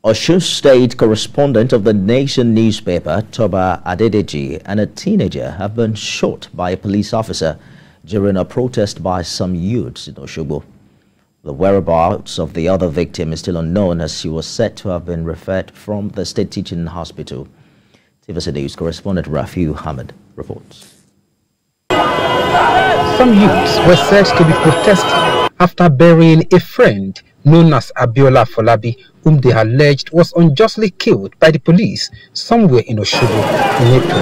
Osun State correspondent of the Nation newspaper, Toba Adedeji, and a teenager have been shot by a police officer during a protest by some youths in Osogbo. The whereabouts of the other victim is still unknown, as she was said to have been referred from the state teaching hospital. TVC News correspondent Rafiu Hamid reports. Some youths were said to be protesting after burying a friend known as Abiola Folabi, whom they alleged was unjustly killed by the police somewhere in Osogbo in April.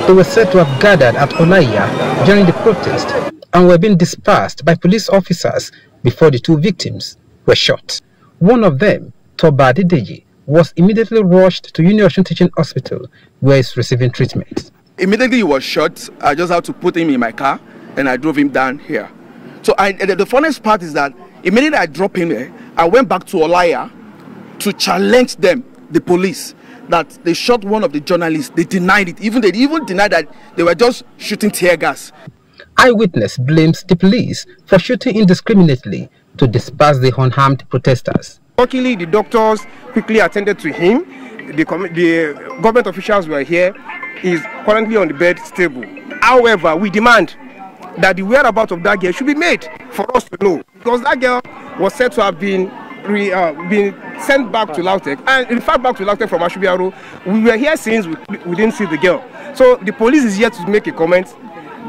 They were said to have gathered at Olaiya during the protest and were being dispersed by police officers before the two victims were shot. One of them, Toba Adedeji, was immediately rushed to Osun Teaching Hospital, where he is receiving treatment. Immediately he was shot, I just had to put him in my car and I drove him down here. So the funniest part is that immediately I dropped him there, I went back to Olaiya to challenge them, the police, that they shot one of the journalists. They denied it. They even denied that they were just shooting tear gas. Eyewitness blames the police for shooting indiscriminately to disperse the unarmed protesters. Luckily, the doctors quickly attended to him. The government officials were here. He is currently on the bed, stable. However, we demand that the whereabouts of that girl should be made for us to know, because that girl was said to have been sent back to Lautech, and in fact back to Lautech from Ashubiaro. We were here since we didn't see the girl. So the police is yet to make a comment.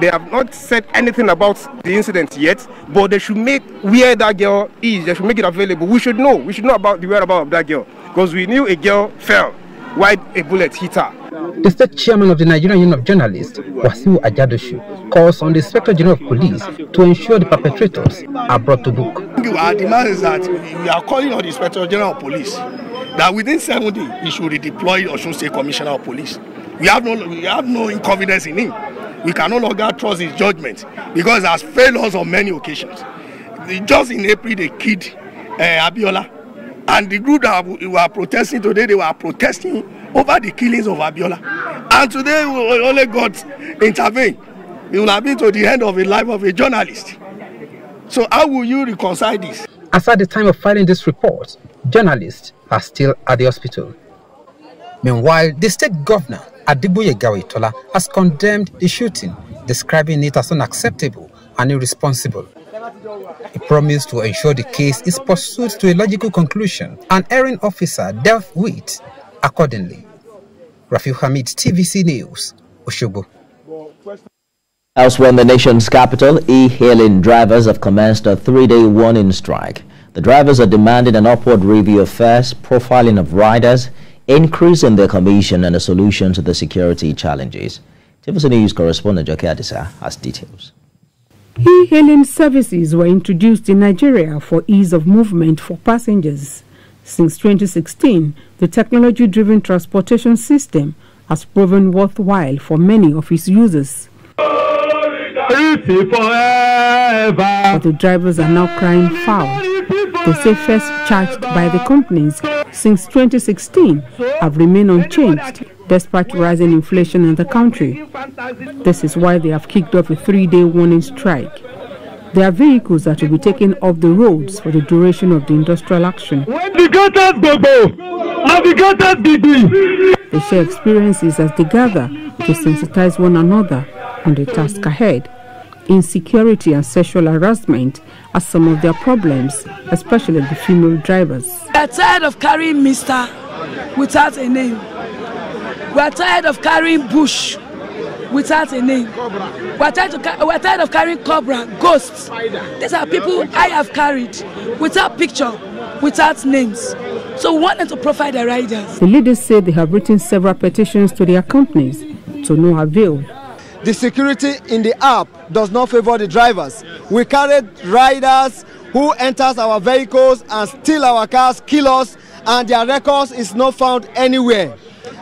They have not said anything about the incident yet, but they should make where that girl is. They should make it available. We should know about the whereabouts of that girl, because we knew a girl fell while a bullet hit her. The state chairman of the Nigerian Union of Journalists, Wasiu Ajadoshu, calls on the Inspector General of Police to ensure the perpetrators are brought to book. Our demand is that we are calling on the Inspector General of Police that within 7 days he should redeploy Osun State Commissioner of Police. We have no confidence in him. We can no longer trust his judgment because he has failed us on many occasions. Just in April they killed Abiola, and the group that we were protesting today, they were protesting over the killings of Abiola. And today we only got intervened. It will have been to the end of the life of a journalist. So how will you reconcile this? As at the time of filing this report, journalists are still at the hospital. Meanwhile, the state governor, Adegboyega Oyetola, has condemned the shooting, describing it as unacceptable and irresponsible. He promised to ensure the case is pursued to a logical conclusion and erring officer dealt with accordingly. Rafiu Hamid, TVC News, Osogbo. Elsewhere in the nation's capital, e-hailing drivers have commenced a 3-day warning strike. The drivers are demanding an upward review of fares, profiling of riders, increase in their commission, and a solution to the security challenges. TVC News correspondent Joke Adisa has details. E-hailing services were introduced in Nigeria for ease of movement for passengers. Since 2016, the technology-driven transportation system has proven worthwhile for many of its users. But the drivers are now crying foul. They say fares charged by the companies since 2016 have remained unchanged despite rising inflation in the country. This is why they have kicked off a 3-day warning strike. Their vehicles are to be taken off the roads for the duration of the industrial action. They share experiences as they gather to sensitize one another on the task ahead. Insecurity and sexual harassment are some of their problems, especially the female drivers. We are tired of carrying Mr. without a name. We are tired of carrying Bush without a name. We are tired of carrying Cobra, Ghosts. These are people I have carried without picture, without names. So we want them to profile the riders. The leaders say they have written several petitions to their companies to no avail. The security in the app does not favor the drivers. We carry riders who enters our vehicles and steal our cars, kill us, and their records is not found anywhere.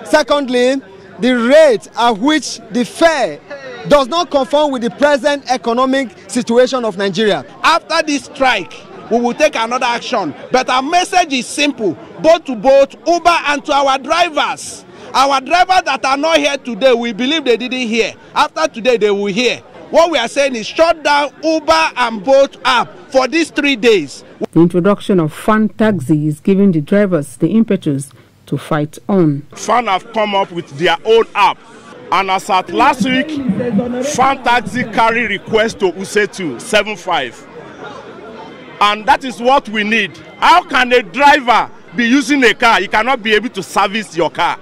Secondly, the rate at which the fare does not conform with the present economic situation of Nigeria. After this strike, we will take another action. But our message is simple, both to both Uber and to our drivers. Our drivers that are not here today, we believe they didn't hear. After today, they will hear. What we are saying is shut down Uber and Bolt app for these 3 days. The introduction of fan taxi is giving the drivers the impetus to fight on. Fan have come up with their own app, and as at last week, fan taxi carry request to Usetu 75, and that is what we need. How can a driver be using a car? You cannot be able to service your car.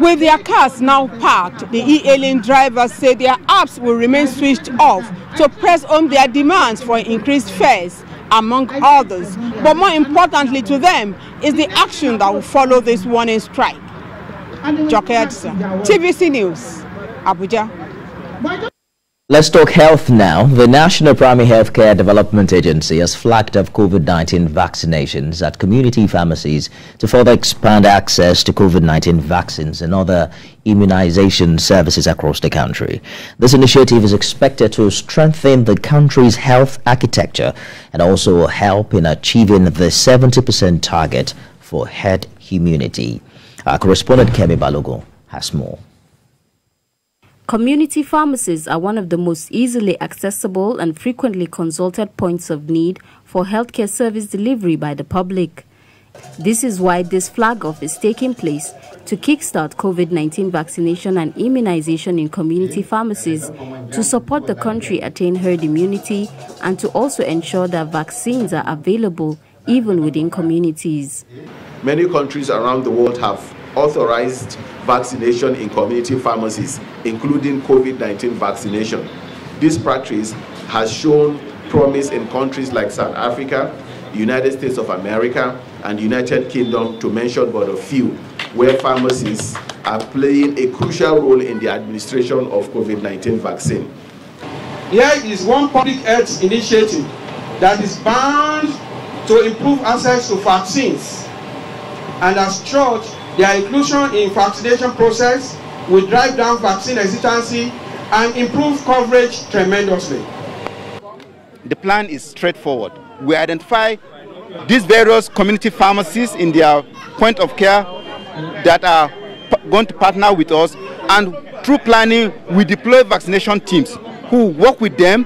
With their cars now parked, the e-hailing drivers say their apps will remain switched off to press on their demands for increased fares, among others. But more importantly to them is the action that will follow this warning strike. Joke Edson, TVC News, Abuja. Let's talk health now. The National Primary Healthcare Development Agency has flagged off COVID-19 vaccinations at community pharmacies to further expand access to COVID-19 vaccines and other immunization services across the country. This initiative is expected to strengthen the country's health architecture and also help in achieving the 70% target for herd immunity. Our correspondent Kemi Balogun has more. Community pharmacies are one of the most easily accessible and frequently consulted points of need for healthcare service delivery by the public. This is why this flag-off is taking place to kickstart COVID-19 vaccination and immunization in community pharmacies to support the country attain herd immunity and to also ensure that vaccines are available even within communities. Many countries around the world have authorized vaccination in community pharmacies, including COVID-19 vaccination. This practice has shown promise in countries like South Africa, United States of America, and United Kingdom, to mention but a few, where pharmacies are playing a crucial role in the administration of COVID-19 vaccine. Here is one public health initiative that is bound to improve access to vaccines, and as church, their inclusion in vaccination process will drive down vaccine hesitancy and improve coverage tremendously. The plan is straightforward. We identify these various community pharmacies in their point of care that are going to partner with us, and through planning we deploy vaccination teams who work with them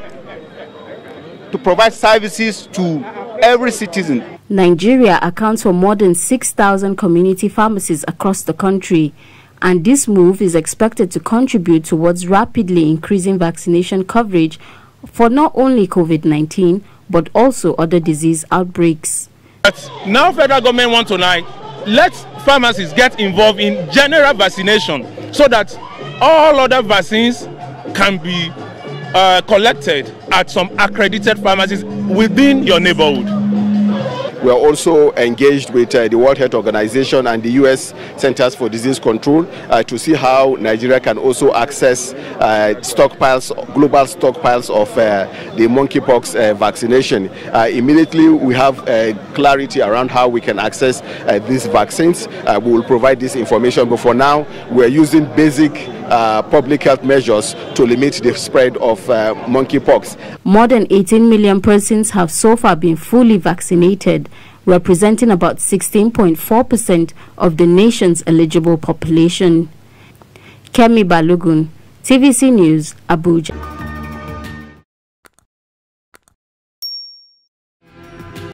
to provide services to every citizen. Nigeria accounts for more than 6,000 community pharmacies across the country, and this move is expected to contribute towards rapidly increasing vaccination coverage for not only COVID-19 but also other disease outbreaks. But now federal government wants to let pharmacists get involved in general vaccination so that all other vaccines can be collected at some accredited pharmacies within your neighborhood. We are also engaged with the World Health Organization and the U.S. Centers for Disease Control to see how Nigeria can also access stockpiles, global stockpiles of the monkeypox vaccination. Immediately we have clarity around how we can access these vaccines. We will provide this information, but for now we are using basic public health measures to limit the spread of monkeypox. More than 18 million persons have so far been fully vaccinated, representing about 16.4% of the nation's eligible population. Kemi Balogun, TVC News, Abuja.